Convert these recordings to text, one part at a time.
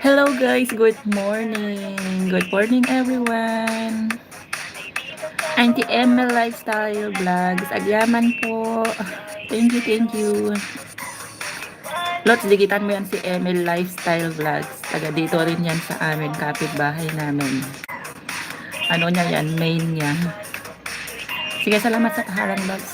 Hello guys, good morning. Good morning everyone. Auntie Emma Lifestyle Vlogs. Agyaman po. Thank you, thank you. Lots, digitan mo yan si Emil Lifestyle Vlogs. Taga dito rin yan sa amin, kapitbahay namin. Ano niya yan, main niya. Sige, salamat sa paharang vlogs.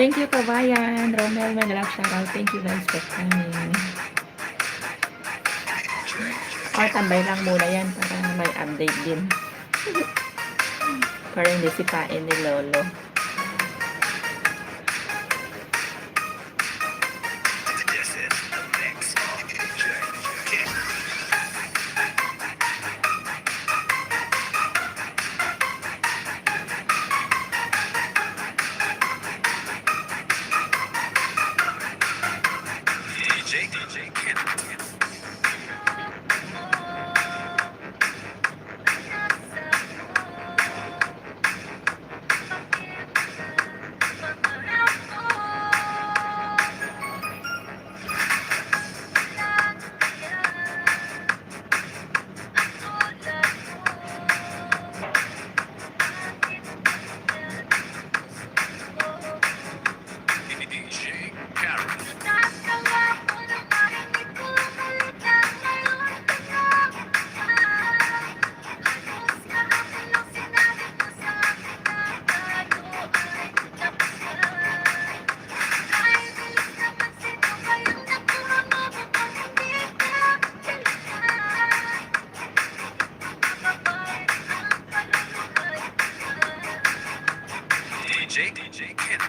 Thank you, Kabayan. Romel, my love shoutout. Thank you guys for coming. Tambay lang muna yan para may update din. Para hindi sipain ni Lolo. DJ Kid.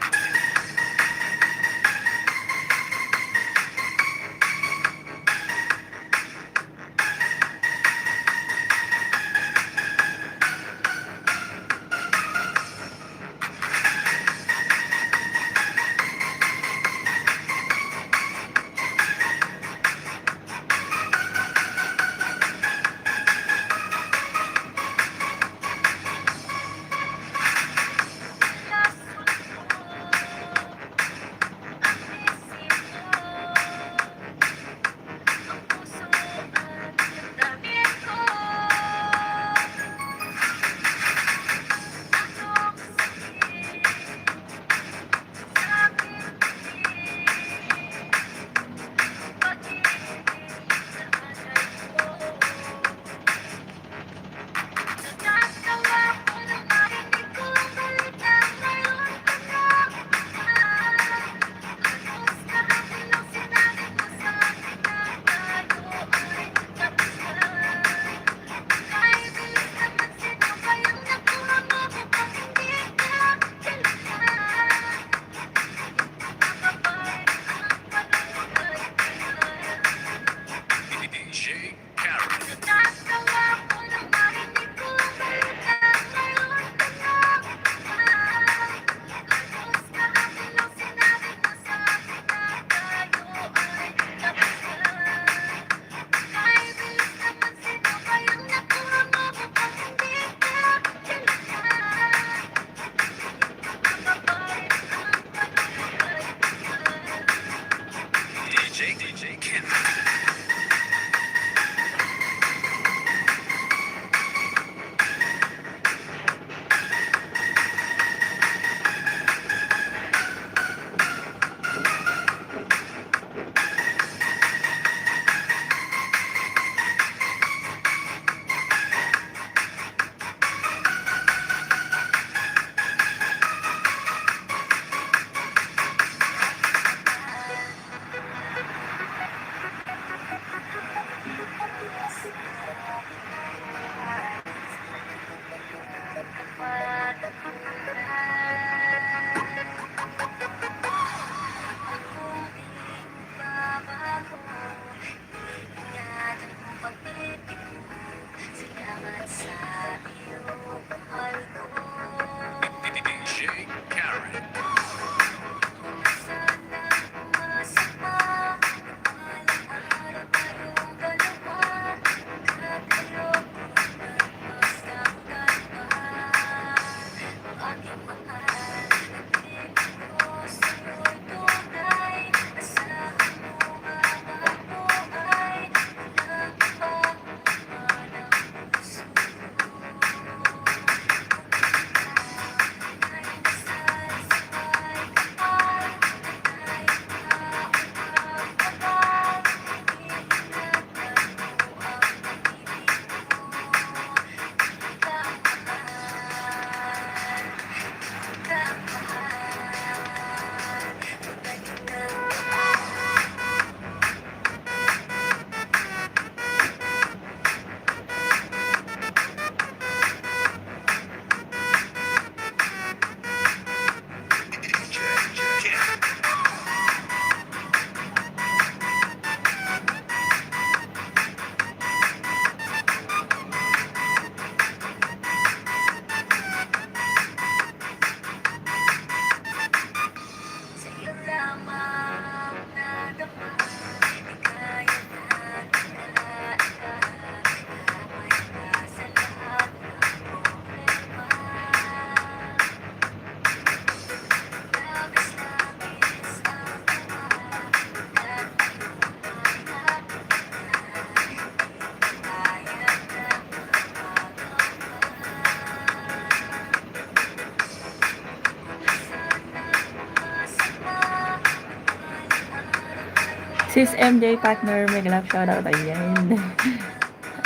Sis MJ partner, may love shoutout. Ayan.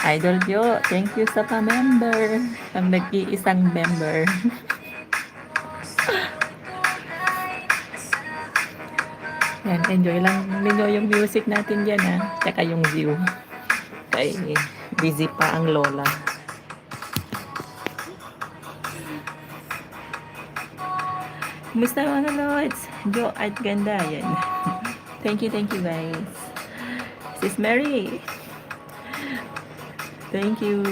Idol Jo, thank you sa pa-member. Ang nag-iisang member. Yan, enjoy lang ninyo yung music natin dyan ha. Tsaka yung view. Kay busy pa ang lola. Kumusta mga lods? Jo at ganda. Yan. Thank you guys. Sis Mary. Thank you.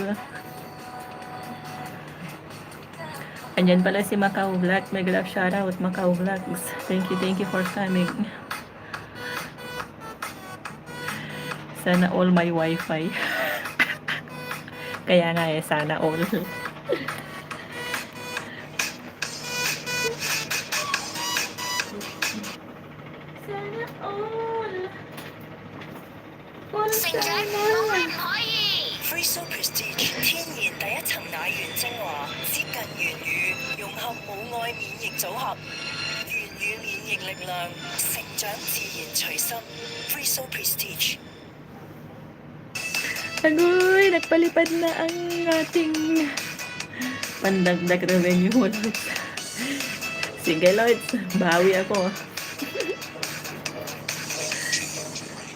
Andyan pala si Macau Vlog. May love shoutout Macau Vlogs. Thank you for coming. Sana all my wifi. Kaya nga sana all. Sana all. Freeso Prestige 天然第一層奶源精華，接近原乳，融合母愛免疫組合，原乳免疫力量，成長自然隨心。Freeso Prestige。Agoy, nagpalipad na ang ating pandagdag revenue Lods. Sige Lods, bawi ako.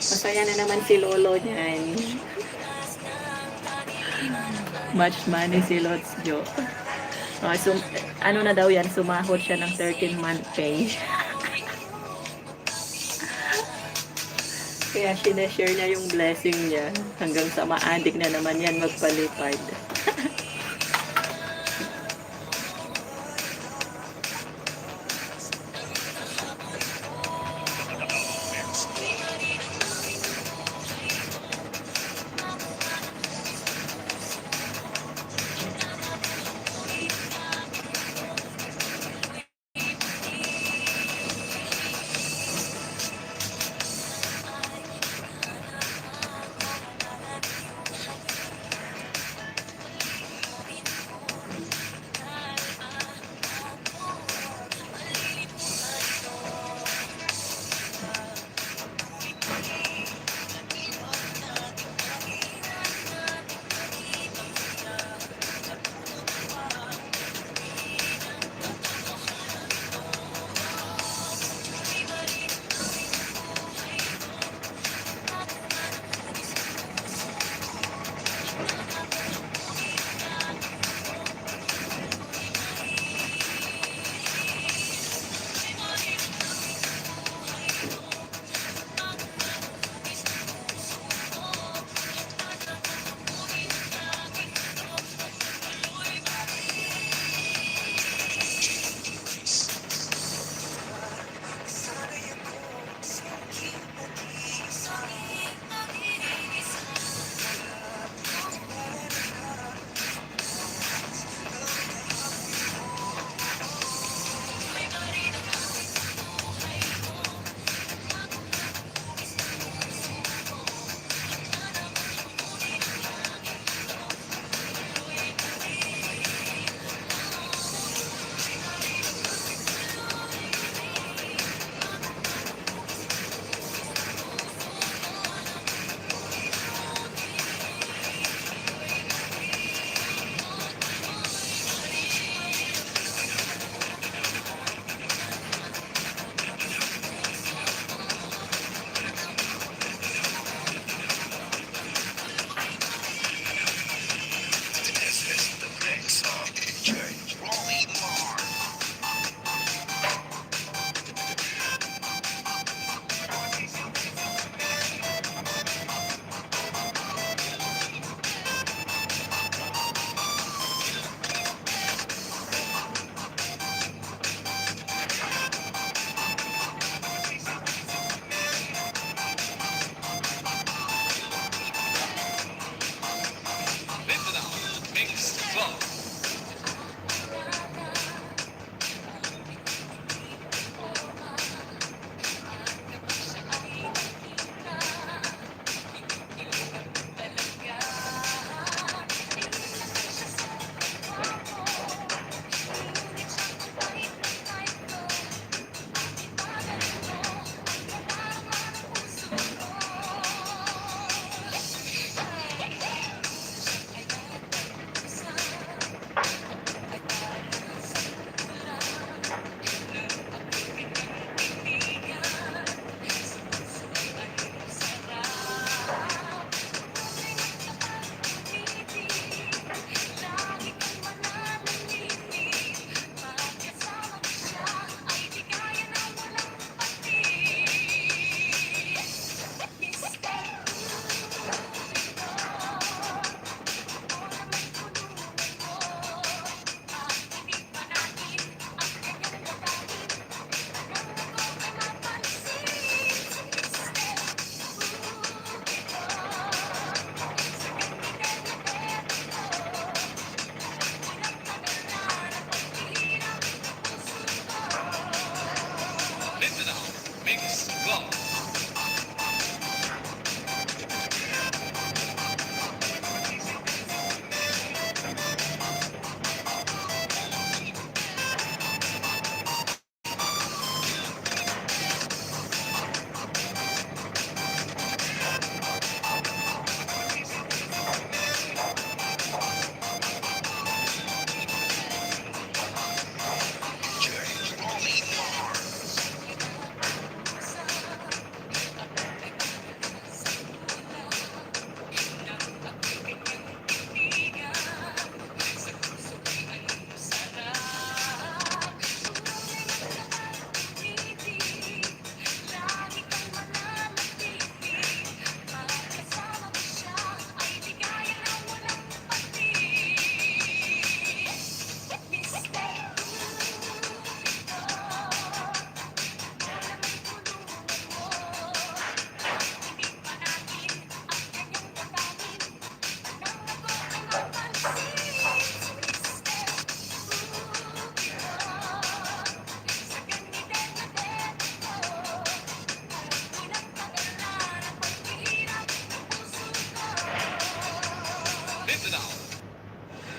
Masaya na naman si Lolo niyan. Much money si Lods Jo. Ano na daw yan, sumahod siya ng 13-month pay. Kaya sinashare niya yung blessing niya. Hanggang sa ma-addict na naman yan magpalipad.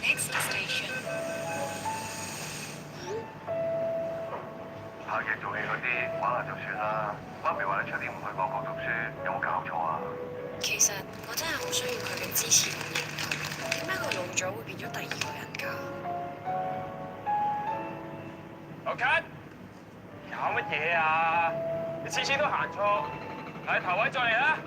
Next station. 拍嘢做戲嗰啲玩下就算啦。媽咪話你出年唔去外國讀書，有冇搞錯啊？其實我真係好需要佢嘅支持同認同。點解佢老咗會變咗第二個人㗎？老咳，搞乜嘢啊？你次次都行錯，喺頭位再嚟啦！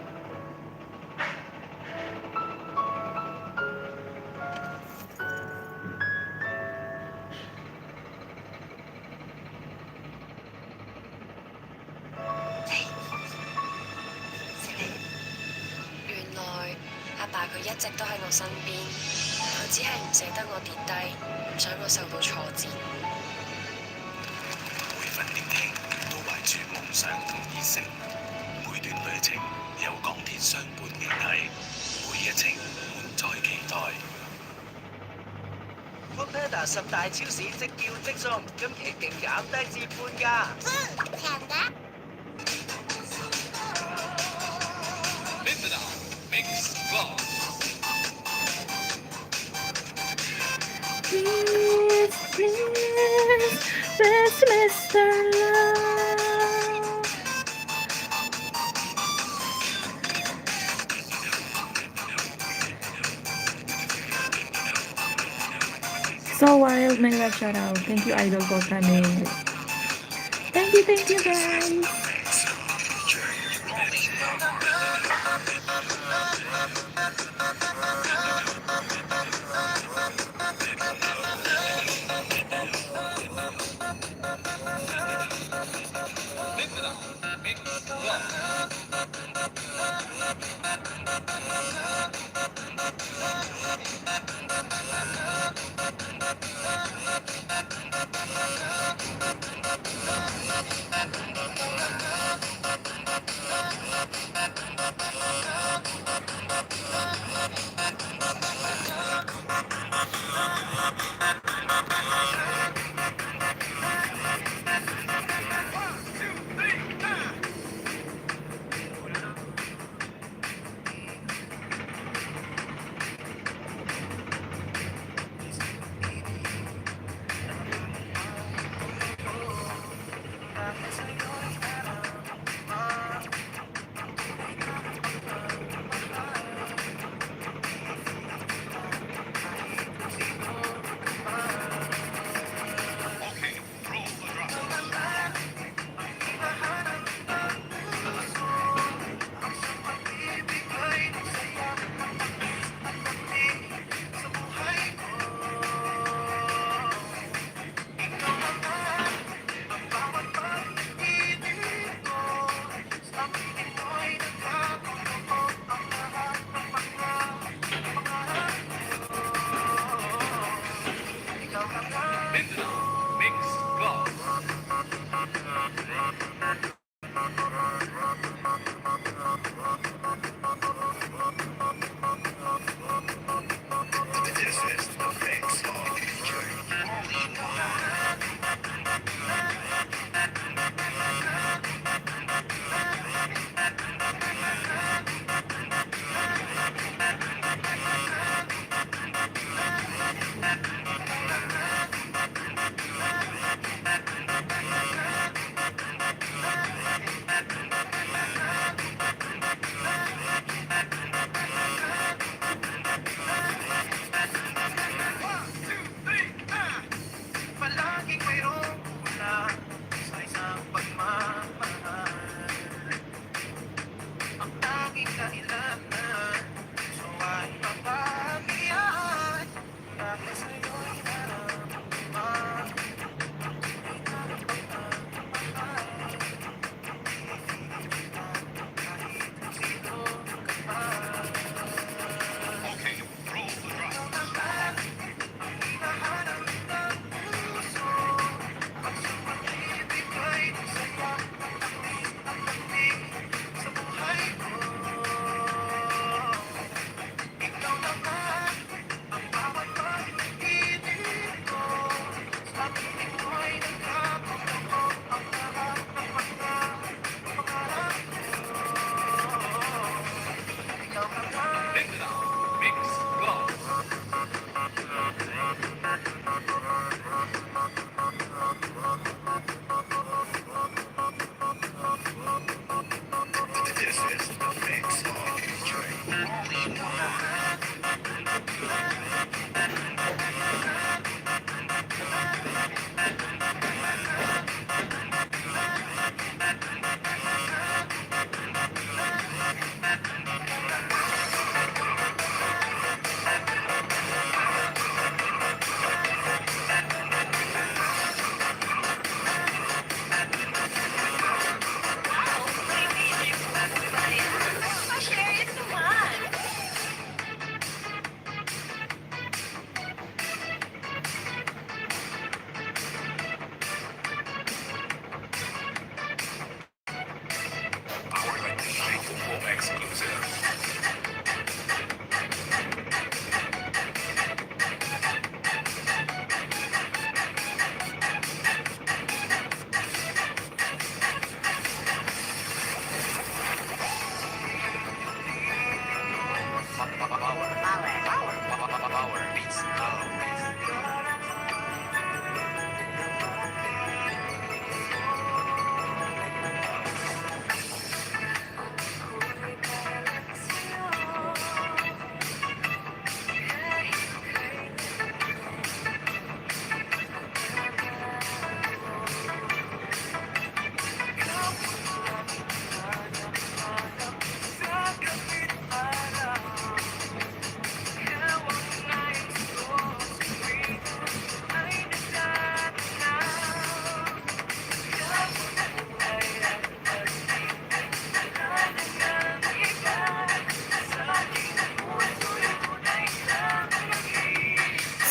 原來阿爸佢一直都喺我身邊，佢只係唔捨得我跌低，唔想我受到挫折。每份年輕都懷住夢想同熱誠，每段旅程有鋼鐵相伴聯繫，每一程滿載期待。Foodpanda 10大超市即叫即送，今期勁減低至半價。平嘅。Please, please, please, Mr. Love. So wild, my love shout out. Thank you, Idol, for coming. Thank you, guys.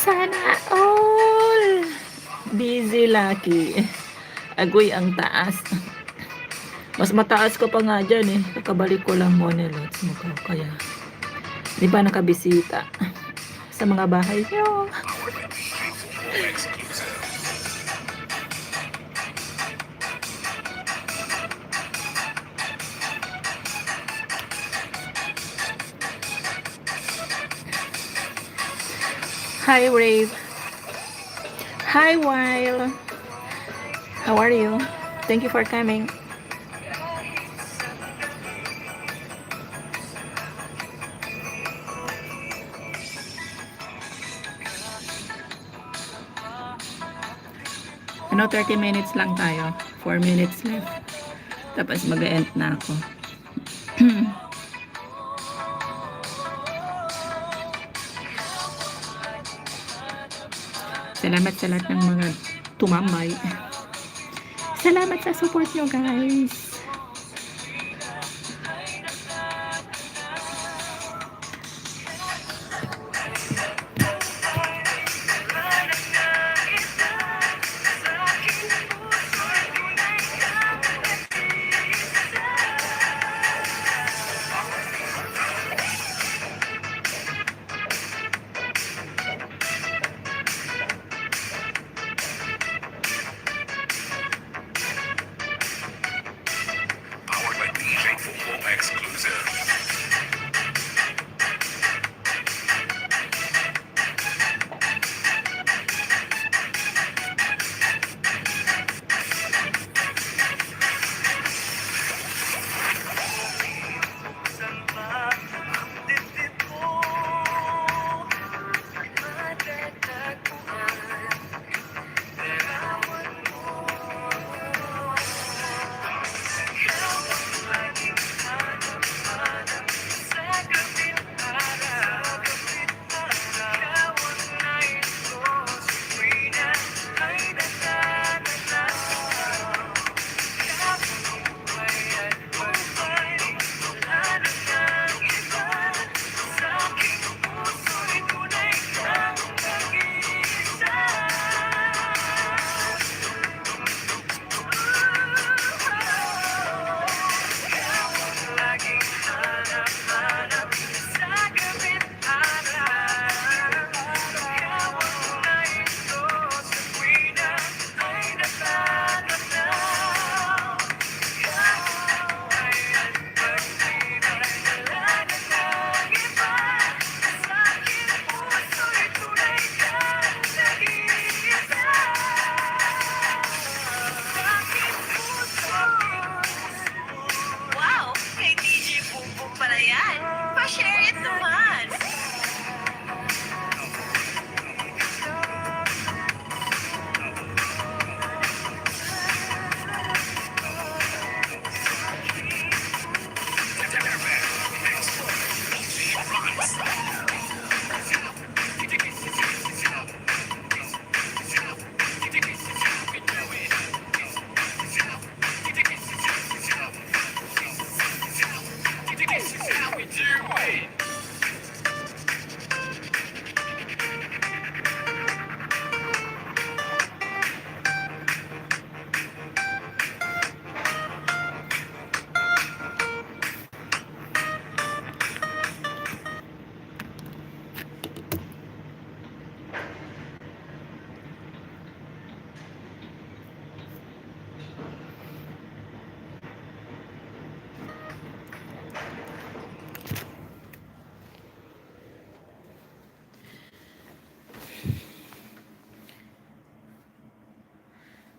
Sana all. Busy Lucky. Agoy ang taas. Mas mataas ko pa nga dyan eh. Kakabalik ko lang Monelots mo ko. Kaya, di pa nakabisita sa mga bahay nyo. Hi, Rave. Hi, Weil. How are you? Thank you for coming. Ano, 30 minutes lang tayo. 4 minutes left. Tapos mag-end na ako. Salamat sa lahat ng mga tumambay. Salamat sa support nyo, guys. Powered by DJ Football Exclusive. Wow! Kay DJ Bumbong pala yan. Pa-share it naman.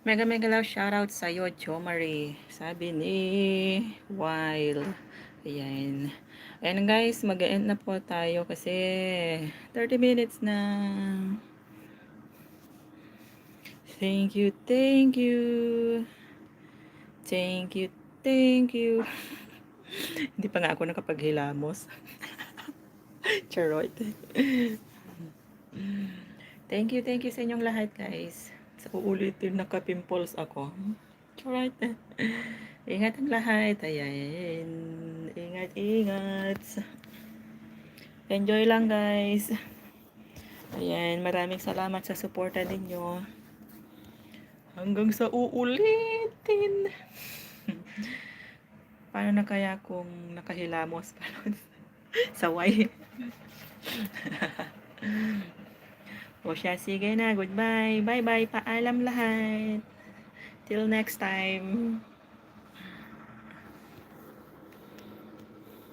Mega mega love shoutout sa'yo, Chomari. Sabi ni Wild. Ayan. Ayan guys, mag-end na po tayo kasi 30 minutes na. Thank you, thank you. Thank you, thank you. Hindi pa nga ako nakapaghilamos. Charot. Thank you sa inyong lahat guys. Sa uulitin naka-pimples ako. Charot. Ingat ang lahat. Ayan. Ingat. Enjoy lang guys. Ayan, maraming salamat sa suporta ninyo. Hanggang sa uulitin. Paano na kaya kung nakahilamos pa nun? Saway. O siya, sige na. Goodbye. Bye-bye. Paalam lahat. Till next time.